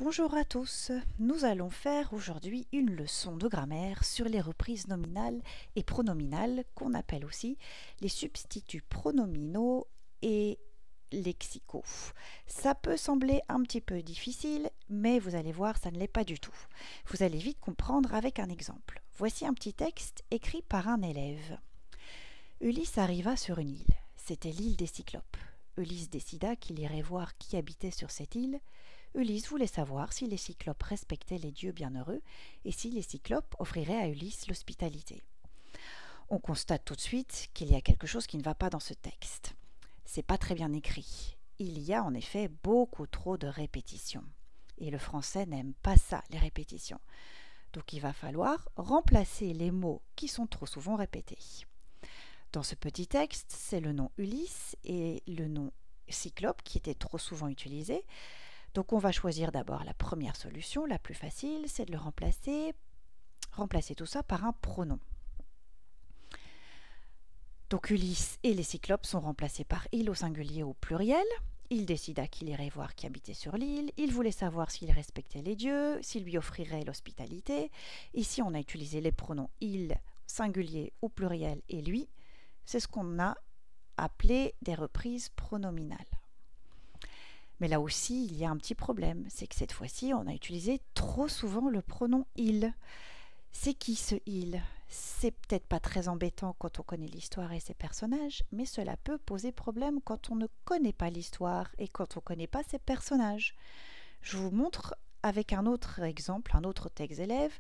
Bonjour à tous, nous allons faire aujourd'hui une leçon de grammaire sur les reprises nominales et pronominales qu'on appelle aussi les substituts pronominaux et lexicaux. Ça peut sembler un petit peu difficile, mais vous allez voir, ça ne l'est pas du tout. Vous allez vite comprendre avec un exemple. Voici un petit texte écrit par un élève. Ulysse arriva sur une île. C'était l'île des Cyclopes. Ulysse décida qu'il irait voir qui habitait sur cette île. Ulysse voulait savoir si les Cyclopes respectaient les dieux bienheureux et si les Cyclopes offriraient à Ulysse l'hospitalité. On constate tout de suite qu'il y a quelque chose qui ne va pas dans ce texte. C'est pas très bien écrit. Il y a en effet beaucoup trop de répétitions. Et le français n'aime pas ça, les répétitions. Donc il va falloir remplacer les mots qui sont trop souvent répétés. Dans ce petit texte, c'est le nom Ulysse et le nom Cyclope qui étaient trop souvent utilisés. Donc on va choisir d'abord la première solution, la plus facile, c'est de le remplacer tout ça par un pronom. Donc Ulysse et les Cyclopes sont remplacés par il au singulier au pluriel. Il décida qu'il irait voir qui habitait sur l'île. Il voulait savoir s'il respectait les dieux, s'il lui offrirait l'hospitalité. Ici on a utilisé les pronoms il, singulier au pluriel et lui. C'est ce qu'on a appelé des reprises pronominales. Mais là aussi, il y a un petit problème, c'est que cette fois-ci, on a utilisé trop souvent le pronom « il ». C'est qui ce « il » ? C'est peut-être pas très embêtant quand on connaît l'histoire et ses personnages, mais cela peut poser problème quand on ne connaît pas l'histoire et quand on ne connaît pas ses personnages. Je vous montre avec un autre exemple, un autre texte élève,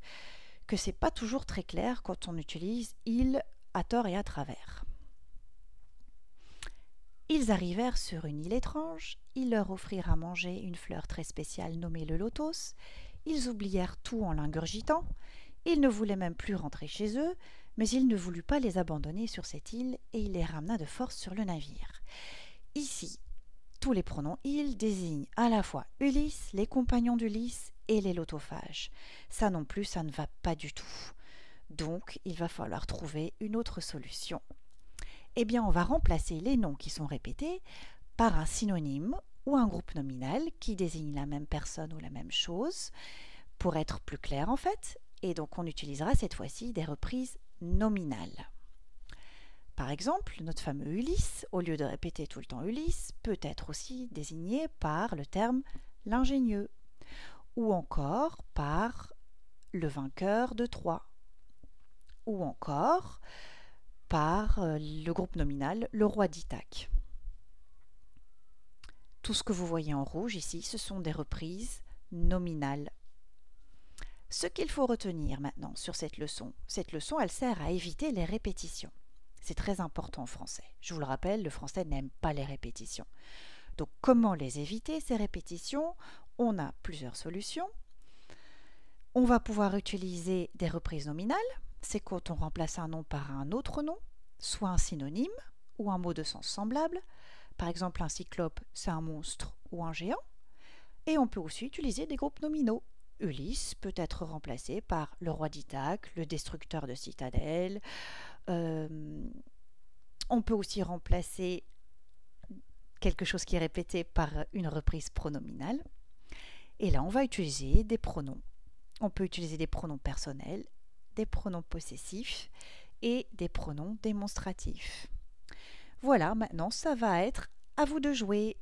que c'est pas toujours très clair quand on utilise « il » à tort et à travers. Ils arrivèrent sur une île étrange, ils leur offrirent à manger une fleur très spéciale nommée le lotos, ils oublièrent tout en l'ingurgitant, ils ne voulaient même plus rentrer chez eux, mais il ne voulut pas les abandonner sur cette île et il les ramena de force sur le navire. Ici, tous les pronoms « il » désignent à la fois Ulysse, les compagnons d'Ulysse et les lotophages. Ça non plus, ça ne va pas du tout. Donc, il va falloir trouver une autre solution. Eh bien, on va remplacer les noms qui sont répétés par un synonyme ou un groupe nominal qui désigne la même personne ou la même chose, pour être plus clair en fait, et donc on utilisera cette fois-ci des reprises nominales. Par exemple, notre fameux Ulysse, au lieu de répéter tout le temps Ulysse, peut être aussi désigné par le terme l'ingénieux, ou encore par le vainqueur de Troie, ou encore par le groupe nominal, le roi d'Ithaque. Tout ce que vous voyez en rouge ici, ce sont des reprises nominales. Ce qu'il faut retenir maintenant sur cette leçon, elle sert à éviter les répétitions. C'est très important en français. Je vous le rappelle, le français n'aime pas les répétitions. Donc comment les éviter, ces répétitions? On a plusieurs solutions. On va pouvoir utiliser des reprises nominales. C'est quand on remplace un nom par un autre nom, soit un synonyme ou un mot de sens semblable. Par exemple, un cyclope, c'est un monstre ou un géant. Et on peut aussi utiliser des groupes nominaux. Ulysse peut être remplacé par le roi d'Ithaque, le destructeur de citadelles. On peut aussi remplacer quelque chose qui est répété par une reprise pronominale. Et là, on va utiliser des pronoms. On peut utiliser des pronoms personnels, des pronoms possessifs et des pronoms démonstratifs. Voilà, maintenant ça va être à vous de jouer.